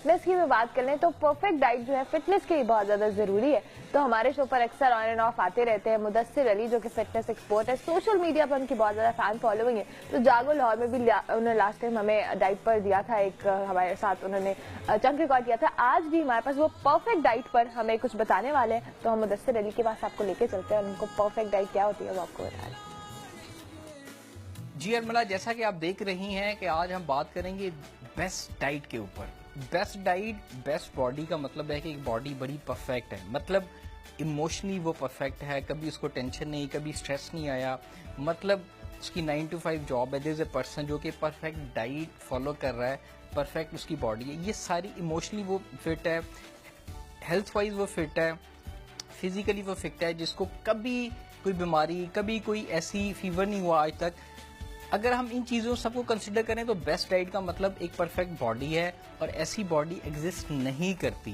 Fitness की भी बात कर लें तो परफेक्ट डाइट जो है फिटनेस के लिए बहुत ज्यादा जरूरी है। तो हमारे शो पर अक्सर ऑन एंड ऑफ आते रहते हैं मुदस्सिर अली, जो कि फिटनेस एक्सपर्ट है। सोशल मीडिया पर उनकी बहुत ज्यादा फैन फॉलोइंग है। तो जागो लाहौर में भी उन्होंने लास्ट टाइम हमें डाइट पर दिया था, एक हमारे साथ उन्होंने चंक रिकॉर्ड किया था। आज भी हमारे पास वो परफेक्ट डाइट पर हमें कुछ बताने वाले हैं। तो हम मुदस्सिर अली के पास आपको लेके चलते हैं और उनको परफेक्ट डाइट क्या होती है वो आपको बता रहे हैं। जी अरमला, जैसा कि आप देख रही हैं कि आज हम बात करेंगे बेस्ट डाइट के ऊपर। बेस्ट डाइट, बेस्ट बॉडी का मतलब है कि एक बॉडी बड़ी परफेक्ट है, मतलब इमोशनली वो परफेक्ट है, कभी उसको टेंशन नहीं, कभी स्ट्रेस नहीं आया, मतलब उसकी 9 to 5 जॉब है। देयर इज अ पर्सन जो कि परफेक्ट डाइट फॉलो कर रहा है, परफेक्ट उसकी बॉडी है। ये सारी इमोशनली वो फिट है, हेल्थ वाइज वो फिट है, फिजिकली वो फिट है, जिसको कभी कोई बीमारी, कभी कोई ऐसी फीवर नहीं हुआ आज तक। अगर हम इन चीज़ों सबको कंसिडर करें तो बेस्ट डाइट का मतलब एक परफेक्ट बॉडी है, और ऐसी बॉडी एग्जिस्ट नहीं करती,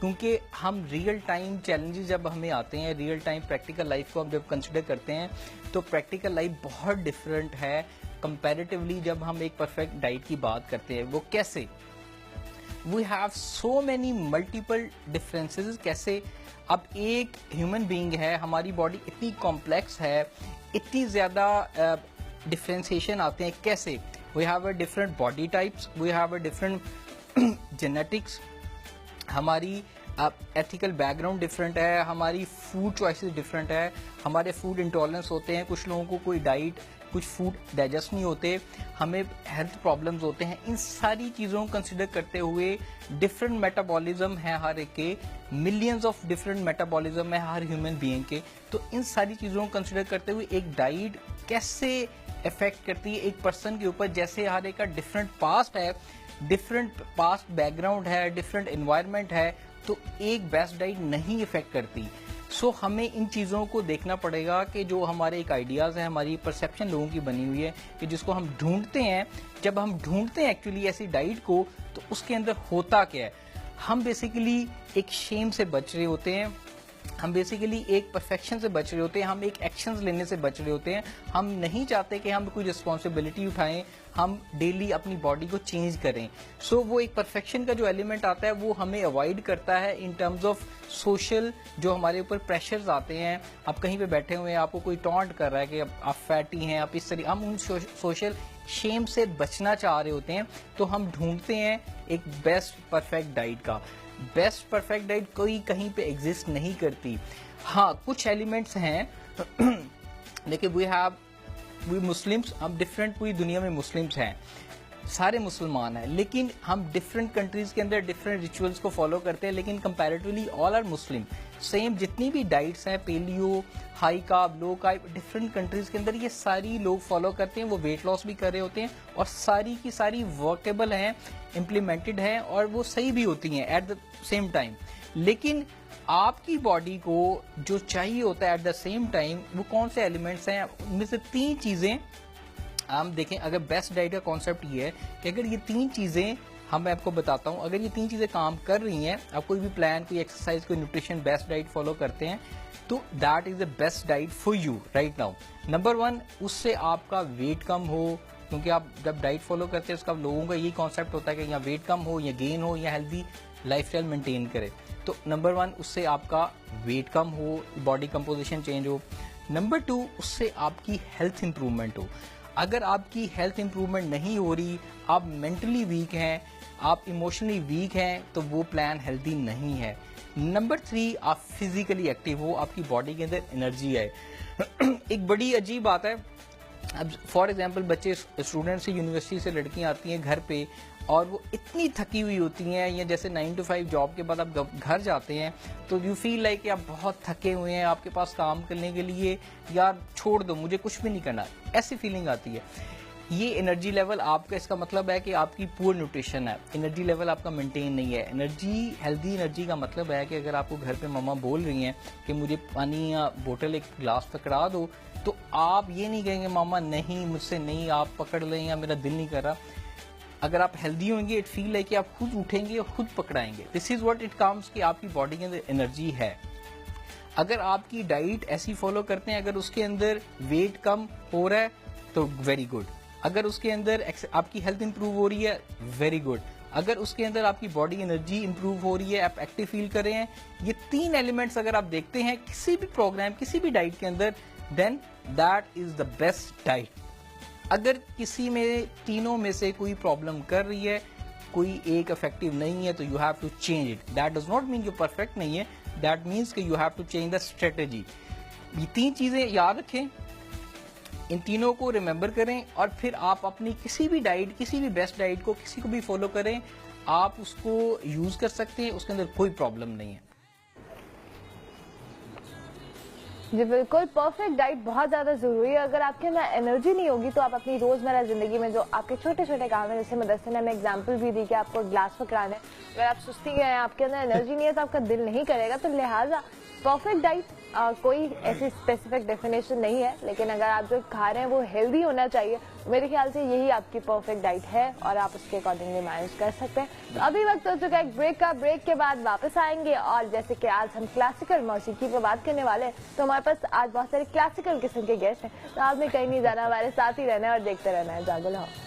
क्योंकि हम रियल टाइम चैलेंजेस जब हमें आते हैं, रियल टाइम प्रैक्टिकल लाइफ को हम जब कंसिडर करते हैं तो प्रैक्टिकल लाइफ बहुत डिफरेंट है कंपैरेटिवली जब हम एक परफेक्ट डाइट की बात करते हैं। वो कैसे? We have so many multiple differences. कैसे? अब एक ह्यूमन बीइंग है, हमारी बॉडी इतनी कॉम्प्लेक्स है, इतनी ज़्यादा डिफ्रेंसिएशन आते हैं। कैसे? We have a different body types, we have a different genetics, हमारी एथिकल बैकग्राउंड डिफरेंट है, हमारी फूड चॉइसेस डिफरेंट है, हमारे फूड इंटॉलरेंस होते हैं, कुछ लोगों को कोई डाइट, कुछ फूड डाइजेस्ट नहीं होते, हमें हेल्थ प्रॉब्लम्स होते हैं। इन सारी चीज़ों को कंसिडर करते हुए डिफरेंट मेटाबॉलिज्म है हर एक के, मिलियंस ऑफ डिफरेंट मेटाबॉलिज्म है हर ह्यूमन बीइंग के। तो इन सारी चीज़ों को कंसिडर करते हुए एक डाइट कैसे इफेक्ट करती है एक पर्सन के ऊपर, जैसे हर एक का डिफरेंट पास्ट है, डिफरेंट पास्ट बैकग्राउंड है, डिफरेंट एनवायरनमेंट है, तो एक बेस्ट डाइट नहीं इफेक्ट करती। सो हमें इन चीज़ों को देखना पड़ेगा कि जो हमारे एक आइडियाज़ हैं, हमारी परसेप्शन लोगों की बनी हुई है कि जिसको हम ढूंढते हैं, जब हम ढूंढते हैं एक्चुअली ऐसी डाइट को, तो उसके अंदर होता क्या है। हम बेसिकली एक शेम से बच रहे होते हैं, हम बेसिकली एक परफेक्शन से बच रहे होते हैं, हम एक एक्शंस लेने से बच रहे होते हैं। हम नहीं चाहते कि हम कोई रिस्पॉन्सिबिलिटी उठाएं, हम डेली अपनी बॉडी को चेंज करें। सो वो एक परफेक्शन का जो एलिमेंट आता है वो हमें अवॉइड करता है इन टर्म्स ऑफ सोशल, जो हमारे ऊपर प्रेशर्स आते हैं। आप कहीं पे बैठे हुए हैं, आपको कोई टॉन्ट कर रहा है कि आप फैटी हैं, आप इस तरह, हम उन सोशल शेम से बचना चाह रहे होते हैं। तो हम ढूंढते हैं एक बेस्ट परफेक्ट डाइट का। बेस्ट परफेक्ट डाइट कोई कहीं पे एग्जिस्ट नहीं करती। हाँ, कुछ एलिमेंट्स हैं देखिए, वी मुस्लिम्स, हम डिफरेंट, पूरी दुनिया में मुस्लिम्स हैं, सारे मुसलमान हैं, लेकिन हम डिफरेंट कंट्रीज के अंदर डिफरेंट रिचुअल्स को फॉलो करते हैं, लेकिन comparatively all are Muslim. Same जितनी भी डाइट्स हैं, paleo, high carb, low carb, different countries के अंदर ये सारी लोग फॉलो करते हैं। वो वेट लॉस भी कर रहे होते हैं, और सारी की सारी वर्केबल हैं, इम्प्लीमेंटेड हैं, और वो सही भी होती हैं एट द सेम टाइम। लेकिन आपकी बॉडी को जो चाहिए होता है एट द सेम टाइम, वो कौन से एलिमेंट्स हैं? उनमें से 3 चीज़ें हम देखें। अगर बेस्ट डाइट का कॉन्सेप्ट ये है कि अगर ये 3 चीज़ें, मैं आपको बताता हूँ, अगर ये 3 चीज़ें काम कर रही हैं, आप कोई भी प्लान, कोई एक्सरसाइज, कोई न्यूट्रिशन, बेस्ट डाइट फॉलो करते हैं, तो that is the best diet for you right now. Number 1, उससे आपका वेट कम हो, क्योंकि आप जब डाइट फॉलो करते हैं उसका लोगों का यही कॉन्सेप्ट होता है कि या वेट कम हो, या गेन हो, या हेल्दी लाइफस्टाइल मेंटेन करे। तो नंबर 1, उससे आपका वेट कम हो, बॉडी कंपोजिशन चेंज हो। नंबर 2, उससे आपकी हेल्थ इंप्रूवमेंट हो। अगर आपकी हेल्थ इंप्रूवमेंट नहीं हो रही, आप मेंटली वीक हैं, आप इमोशनली वीक हैं, तो वो प्लान हेल्दी नहीं है। नंबर 3, आप फिजिकली एक्टिव हो, आपकी बॉडी के अंदर एनर्जी है। एक बड़ी अजीब बात है, अब फॉर एग्जांपल बच्चे, स्टूडेंट से, यूनिवर्सिटी से लड़कियां आती हैं घर पे, और वो इतनी थकी हुई होती हैं, या जैसे 9 to 5 जॉब के बाद आप घर जाते हैं तो यू फील लाइक कि आप बहुत थके हुए हैं, आपके पास काम करने के लिए, यार छोड़ दो, मुझे कुछ भी नहीं करना, ऐसी फीलिंग आती है। ये एनर्जी लेवल आपका, इसका मतलब है कि आपकी पुअर न्यूट्रिशन है, एनर्जी लेवल आपका मेंटेन नहीं है। एनर्जी, हेल्दी एनर्जी का मतलब है कि अगर आपको घर पे मम्मा बोल रही हैं कि मुझे पानी या बोतल, एक गिलास पकड़ा दो, तो आप ये नहीं कहेंगे मामा नहीं, मुझसे नहीं, आप पकड़ लें, या मेरा दिल नहीं कर रहा। अगर आप हेल्दी होंगे, इट फील है कि आप खुद उठेंगे और खुद पकड़ाएंगे। This is what it comes कि आपकी बॉडी के अंदर एनर्जी है। अगर आपकी डाइट ऐसी फॉलो करते हैं, अगर उसके अंदर वेट कम हो रहा है तो वेरी गुड, अगर उसके अंदर आपकी हेल्थ इंप्रूव हो रही है, वेरी गुड, अगर उसके अंदर आपकी बॉडी एनर्जी इंप्रूव हो रही है, आप एक्टिव फील कर रहे हैं, ये 3 एलिमेंट्स अगर आप देखते हैं किसी भी प्रोग्राम, किसी भी डाइट के अंदर, then that is the best diet. अगर किसी में तीनों में से कोई प्रॉब्लम कर रही है, कोई एक इफेक्टिव नहीं है, तो you have to change it. That does not mean you perfect नहीं है, दैट मीन्स कि you have to change the strategy. ये 3 चीजें याद रखें, इन तीनों को रिमेंबर करें और फिर आप अपनी किसी भी डाइट, किसी भी बेस्ट डाइट को किसी को भी फॉलो करें, आप उसको यूज कर सकते हैं, उसके अंदर कोई प्रॉब्लम नहीं है। जी बिल्कुल, परफेक्ट डाइट बहुत ज़्यादा ज़रूरी है। अगर आपके अंदर एनर्जी नहीं होगी तो आप अपनी रोज़मर्रा ज़िंदगी में जो आपके छोटे छोटे काम है, जैसे मुदस्सिर ने हमें एग्जांपल भी दी कि आपको ग्लास पकड़ाना है, अगर आप सुस्ती गए हैं, आपके अंदर एनर्जी नहीं है तो आपका दिल नहीं करेगा। तो लिहाजा परफेक्ट डाइट कोई ऐसी स्पेसिफिक डेफिनेशन नहीं है, लेकिन अगर आप जो खा रहे हैं वो हेल्दी होना चाहिए, तो मेरे ख्याल से यही आपकी परफेक्ट डाइट है और आप उसके अकॉर्डिंगली मैनेज कर सकते हैं। तो अभी वक्त हो चुका है एक ब्रेक का। ब्रेक के बाद वापस आएंगे और जैसे कि आज हम क्लासिकल मौसीकी पर बात करने वाले हैं, तो हमारे पास आज बहुत सारे क्लासिकल किस्म के गेस्ट हैं, तो आपने कहीं नहीं जाना, हमारे साथ ही रहना है और देखते रहना है जागो लाहौर।